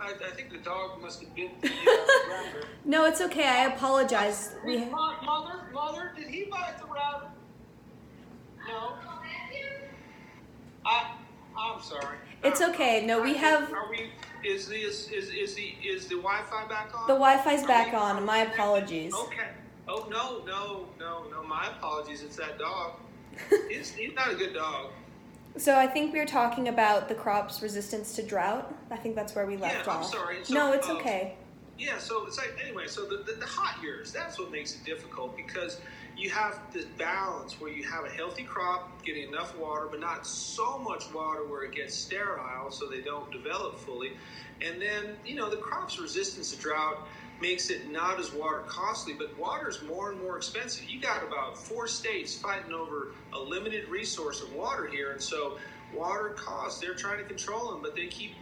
I think the dog must have bit the router. No, it's okay. I apologize. Mother, did he bite the router? No. I'm sorry. It's okay. No, we have. Are we? Is the Wi-Fi back on? The Wi-Fi's back on. My apologies. Okay. Oh no. My apologies. It's that dog. He's not a good dog. So I think we were talking about the crop's resistance to drought. I think that's where we left off. I'm sorry. So, no, it's okay. Yeah, so it's like, anyway, so the hot years, that's what makes it difficult, because you have this balance where you have a healthy crop getting enough water, but not so much water where it gets sterile so they don't develop fully. And then, the crop's resistance to drought makes it not as water costly, but water is more and more expensive. You got about 4 states fighting over a limited resource of water here, and so water costs, they're trying to control them, but they keep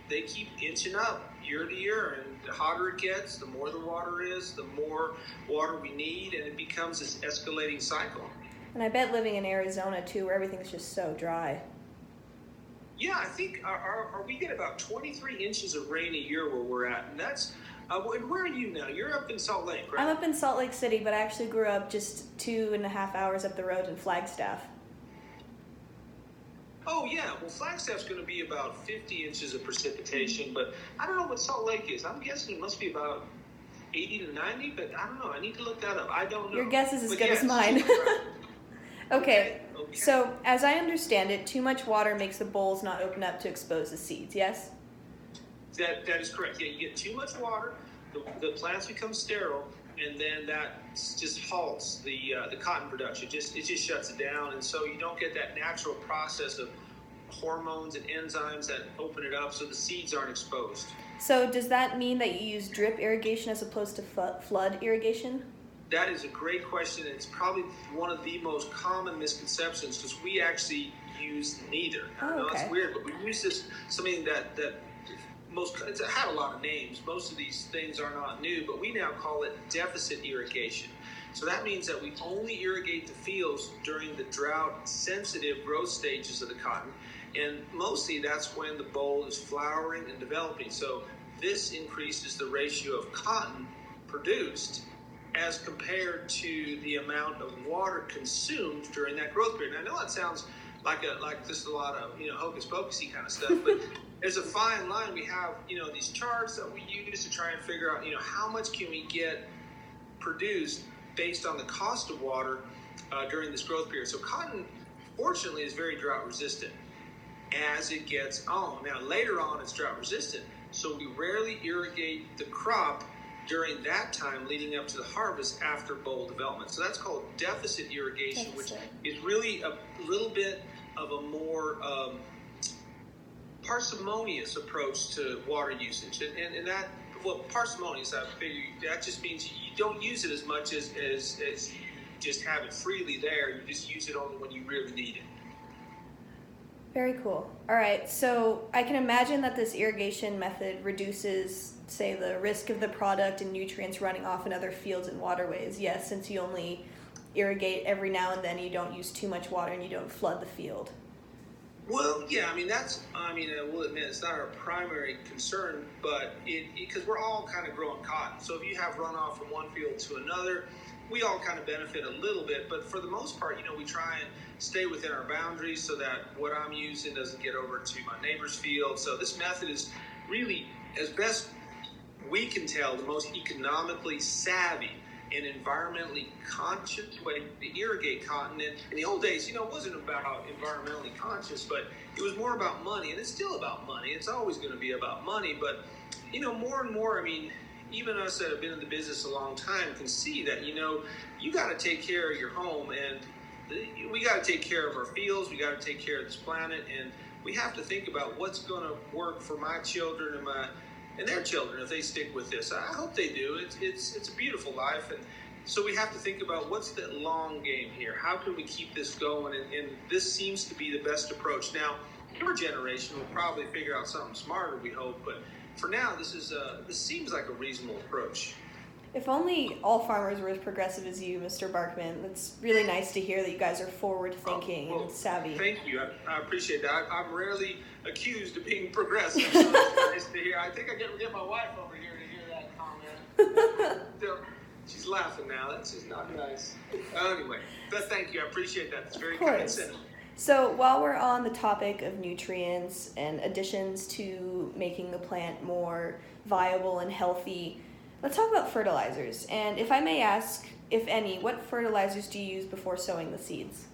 inching up year to year, and the hotter it gets, the more the water is, the more water we need, and it becomes this escalating cycle. And I bet living in Arizona too, where everything's just so dry. Yeah, I think we get about 23 inches of rain a year where we're at, and that's and where are you now? You're up in Salt Lake, right? I'm up in Salt Lake City, but I actually grew up just 2.5 hours up the road in Flagstaff. Oh, yeah. Well, Flagstaff's going to be about 50 inches of precipitation, but I don't know what Salt Lake is. I'm guessing it must be about 80 to 90, but I don't know. I need to look that up. I don't know. Your guess is as good as mine. Okay. So, as I understand it, too much water makes the bowls not open up to expose the seeds, yes? That is correct. Yeah, you get too much water, the plants become sterile, and then that just halts the cotton production. It just shuts it down, and so you don't get that natural process of hormones and enzymes that open it up, so the seeds aren't exposed. So does that mean that you use drip irrigation as opposed to flood irrigation? That is a great question. It's probably one of the most common misconceptions, because we actually use neither. I know it's weird, but we use something that it's had a lot of names. Most of these things are not new, but we now call it deficit irrigation. So that means that we only irrigate the fields during the drought-sensitive growth stages of the cotton, and mostly that's when the boll is flowering and developing. So this increases the ratio of cotton produced as compared to the amount of water consumed during that growth period. And I know that sounds like just a lot of hocus pocusy kind of stuff, but there's a fine line. We have these charts that we use to try and figure out how much can we get produced based on the cost of water during this growth period. So cotton, fortunately, is very drought resistant as it gets on. Now later on, it's drought resistant, so we rarely irrigate the crop during that time leading up to the harvest after boll development. So that's called deficit irrigation, which is really a little bit of a more parsimonious approach to water usage. And that, parsimonious, I figure that just means you don't use it as much as you just have it freely there. You just use it only when you really need it. Very cool. All right, so I can imagine that this irrigation method reduces, say, the risk of the product and nutrients running off in other fields and waterways. Yes, since you only irrigate every now and then, you don't use too much water and you don't flood the field. Well, yeah, I will admit it's not our primary concern, but because we're all kind of growing cotton. So if you have runoff from one field to another, we all kind of benefit a little bit, but for the most part, we try and stay within our boundaries so that what I'm using doesn't get over to my neighbor's field. So this method is really, as best we can tell, the most economically savvy and environmentally conscious way to irrigate cotton. And in the old days, it wasn't about environmentally conscious, but it was more about money, and it's still about money. It's always going to be about money, but more and more, even us that have been in the business a long time can see that, you got to take care of your home, and we got to take care of our fields, we got to take care of this planet, and we have to think about what's going to work for my children and their children if they stick with this. I hope they do. It's a beautiful life, and so we have to think about what's the long game here. How can we keep this going? And this seems to be the best approach. Now, your generation will probably figure out something smarter, we hope, but for now, this seems like a reasonable approach. If only all farmers were as progressive as you, Mr. Barkman. It's really nice to hear that you guys are forward-thinking and savvy. Thank you. I appreciate that. I'm rarely accused of being progressive, so it's nice to hear. I think I get my wife over here to hear that comment. She's laughing now. That's just not nice. Anyway, but thank you. I appreciate that. It's very kind sentiment. So while we're on the topic of nutrients and additions to making the plant more viable and healthy, let's talk about fertilizers. And if I may ask, if any, what fertilizers do you use before sowing the seeds?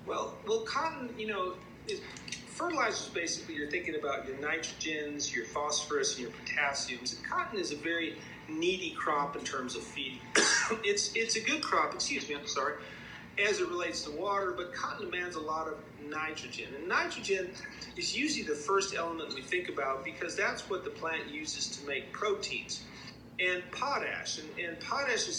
Well, cotton, fertilizers basically, you're thinking about your nitrogens, your phosphorus, and your potassiums. And cotton is a very needy crop in terms of feeding. It's a good crop, as it relates to water, but cotton demands a lot of nitrogen. And nitrogen is usually the first element we think about because that's what the plant uses to make proteins. And potash, and potash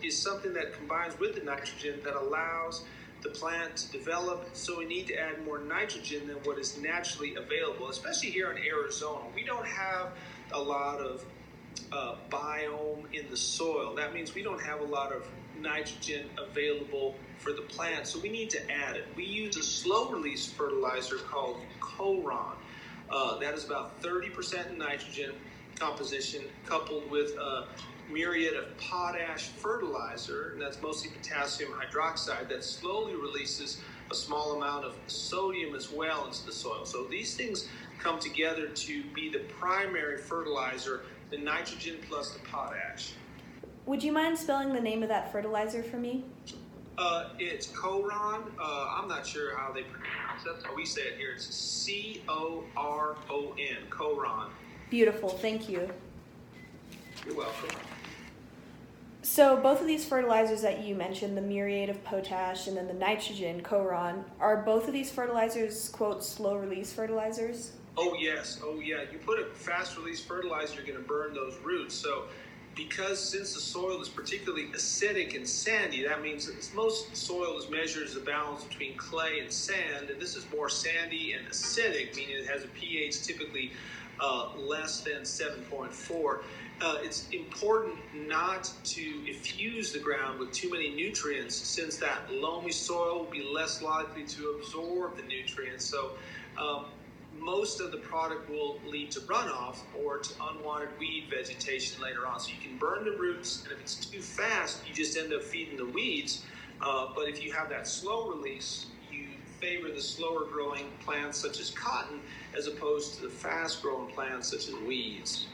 is something that combines with the nitrogen that allows the plant to develop. So we need to add more nitrogen than what is naturally available, especially here in Arizona. We don't have a lot of biome in the soil. That means we don't have a lot of nitrogen available for the plant, so we need to add it. We use a slow-release fertilizer called Coron. That is about 30% nitrogen composition coupled with a myriad of potash fertilizer, and that's mostly potassium hydroxide, that slowly releases a small amount of sodium as well into the soil. So these things come together to be the primary fertilizer, the nitrogen plus the potash. Would you mind spelling the name of that fertilizer for me? It's Coron. I'm not sure how they pronounce it. That's how we say it here. It's C-O-R-O-N, Coron. Beautiful, thank you. You're welcome. So both of these fertilizers that you mentioned, the myriad of potash and then the nitrogen, Coron, are both of these fertilizers, quote, slow-release fertilizers? Oh, yes. Oh, yeah. You put a fast-release fertilizer, you're going to burn those roots. So since the soil is particularly acidic and sandy, that means that most soil is measured as a balance between clay and sand, and this is more sandy and acidic, meaning it has a pH typically less than 7.4. It's important not to infuse the ground with too many nutrients, since that loamy soil will be less likely to absorb the nutrients. So most of the product will lead to runoff or to unwanted weed vegetation later on. So you can burn the roots, and if it's too fast, you just end up feeding the weeds. But if you have that slow release, you favor the slower growing plants such as cotton as opposed to the fast growing plants such as weeds.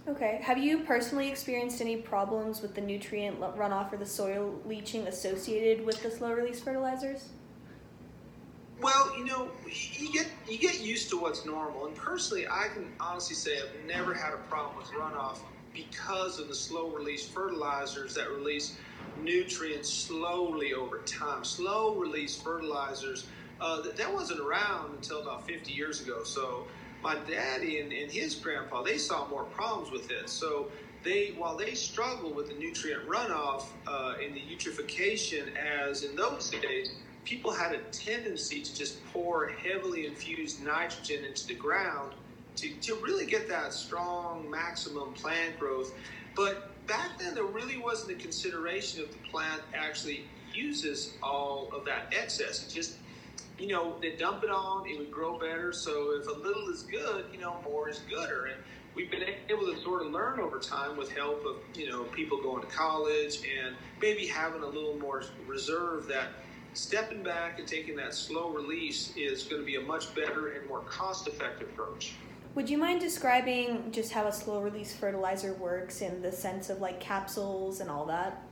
Okay. Have you personally experienced any problems with the nutrient runoff or the soil leaching associated with the slow release fertilizers? Well, you get used to what's normal. And personally, I can honestly say I've never had a problem with runoff because of the slow release fertilizers that release nutrients slowly over time. Slow release fertilizers, that wasn't around until about 50 years ago. So my daddy and his grandpa, they saw more problems with it. So while they struggled with the nutrient runoff and the eutrophication, as in those days, people had a tendency to just pour heavily infused nitrogen into the ground to really get that strong maximum plant growth. But back then, there really wasn't a consideration if the plant actually uses all of that excess. It just, they dump it on, it would grow better. So if a little is good, more is gooder. And we've been able to sort of learn over time with help of, people going to college and maybe having a little more reserve, that stepping back and taking that slow release is going to be a much better and more cost-effective approach. Would you mind describing just how a slow release fertilizer works in the sense of like capsules and all that?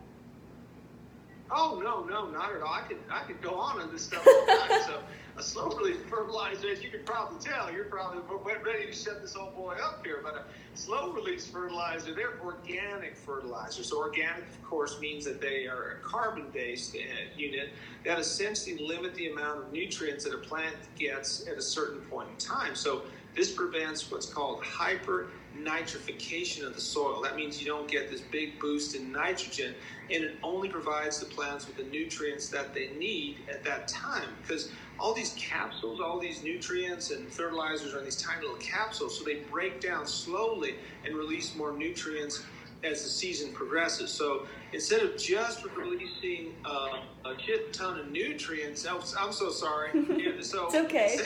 Oh, no, not at all. I could go on this stuff all the time. So a slow release fertilizer, as you can probably tell, you're probably ready to shut this old boy up here. But a slow release fertilizer, they're organic fertilizers. So organic, of course, means that they are a carbon-based unit that essentially limit the amount of nutrients that a plant gets at a certain point in time. So this prevents what's called hyper-nitrification of the soil. That means you don't get this big boost in nitrogen, and it only provides the plants with the nutrients that they need at that time. Because all these capsules, all these nutrients and fertilizers are in these tiny little capsules, so they break down slowly and release more nutrients as the season progresses. So instead of just releasing a shit ton of nutrients, I'm so sorry. So it's okay.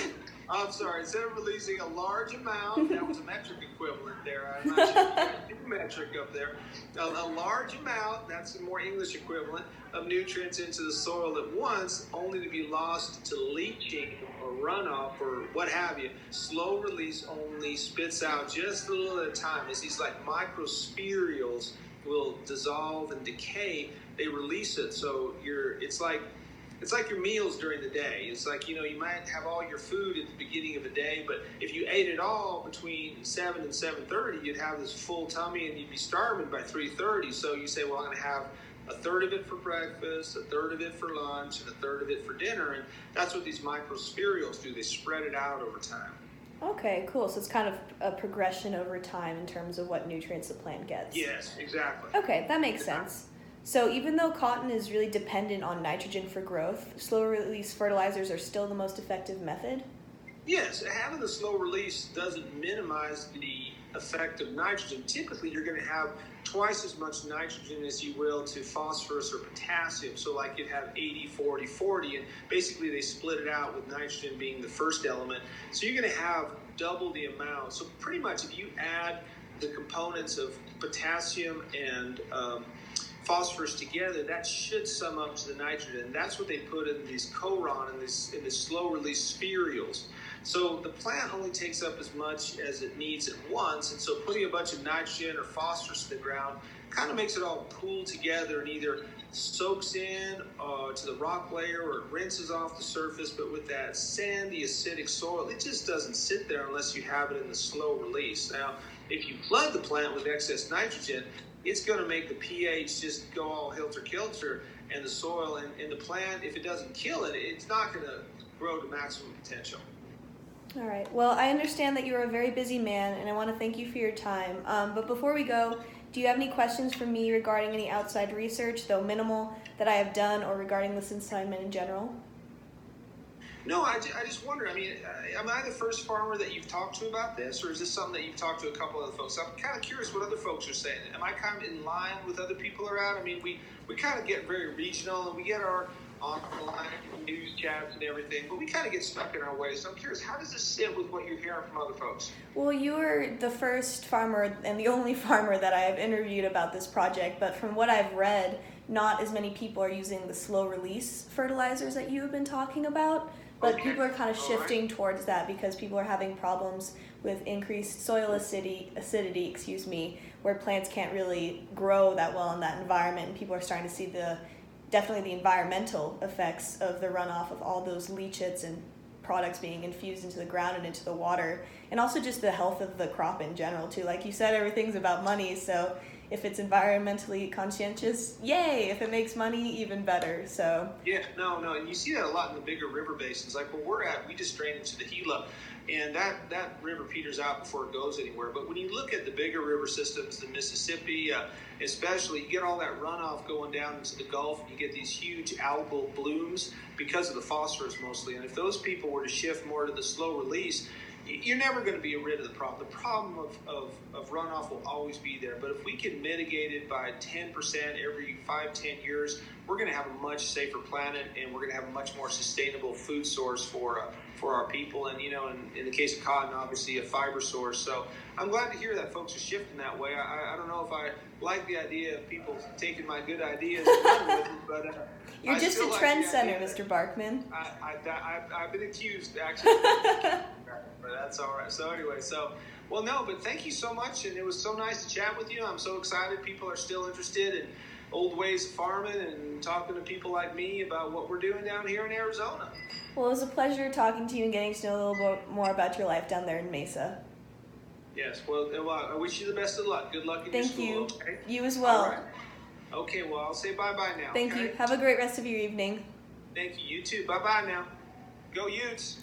I'm sorry. Instead of releasing a large amount, that was a metric equivalent there. I'm not sure if you do metric up there. A large amount, that's the more English equivalent, of nutrients into the soil at once, only to be lost to leaching or runoff or what have you. Slow release only spits out just a little at a time. As these like microspherules will dissolve and decay, they release it. So it's like your meals during the day. It's like, you might have all your food at the beginning of the day, but if you ate it all between 7 and 7:30, you'd have this full tummy and you'd be starving by 3:30. So you say, well, I'm going to have a third of it for breakfast, a third of it for lunch, and a third of it for dinner. And that's what these microspherules do. They spread it out over time. Okay, cool. So it's kind of a progression over time in terms of what nutrients the plant gets. Yes, exactly. Okay, that makes sense. So even though cotton is really dependent on nitrogen for growth, slow-release fertilizers are still the most effective method? Yes, having the slow release doesn't minimize the effect of nitrogen. Typically, you're going to have twice as much nitrogen as you will to phosphorus or potassium. So like you'd have 80, 40, 40, and basically they split it out with nitrogen being the first element. So you're going to have double the amount. So pretty much if you add the components of potassium and phosphorus together, that should sum up to the nitrogen. That's what they put in these coron and in this slow release spherules. So the plant only takes up as much as it needs at once, and so putting a bunch of nitrogen or phosphorus in the ground kind of makes it all pool together and either soaks in to the rock layer or it rinses off the surface. But with that sandy, acidic soil, it just doesn't sit there unless you have it in the slow release. Now, if you flood the plant with excess nitrogen, it's going to make the pH just go all hilter-kilter, and the soil and the plant, if it doesn't kill it, it's not going to grow to maximum potential. All right. Well, I understand that you're a very busy man, and I want to thank you for your time. But before we go, do you have any questions for me regarding any outside research, though minimal, that I have done, or regarding this assignment in general? No, I just wonder, am I the first farmer that you've talked to about this, or is this something that you've talked to a couple other folks? I'm kind of curious what other folks are saying. Am I kind of in line with other people around? We kind of get very regional, and we get our online news chats and everything, but we kind of get stuck in our ways. So I'm curious, how does this sit with what you're hearing from other folks? Well, you were the first farmer and the only farmer that I have interviewed about this project, but from what I've read, not as many people are using the slow release fertilizers that you have been talking about. But people are kind of shifting towards that because people are having problems with increased soil acidity, where plants can't really grow that well in that environment. And people are starting to see definitely the environmental effects of the runoff of all those leachates and products being infused into the ground and into the water, and also just the health of the crop in general too. Like you said, everything's about money, so if it's environmentally conscientious, yay! If it makes money, even better. So yeah, no, and you see that a lot in the bigger river basins. Like where we're at, we just drain into the Gila, and that river peters out before it goes anywhere. But when you look at the bigger river systems, the Mississippi, especially, you get all that runoff going down into the Gulf, and you get these huge algal blooms because of the phosphorus mostly. And if those people were to shift more to the slow release, you're never going to be rid of the problem. The problem of runoff will always be there. But if we can mitigate it by 10% every 5-10 years, we're going to have a much safer planet, and we're going to have a much more sustainable food source for our people. And, in the case of cotton, obviously a fiber source. So I'm glad to hear that folks are shifting that way. I don't know if I like the idea of people taking my good ideas and running with it, but you're just a trendsetter, Mr. Barkman. I've been accused, actually. But that's all right. So anyway, but thank you so much, and it was so nice to chat with you. I'm so excited people are still interested in old ways of farming and talking to people like me about what we're doing down here in Arizona. Well, it was a pleasure talking to you and getting to know a little bit more about your life down there in Mesa. Yes, well, I wish you the best of luck. Good luck in your school. Thank you. Okay? You as well. All right. Okay, well, I'll say bye-bye now. Thank you. Have a great rest of your evening. Thank you. You too. Bye-bye now. Go Utes.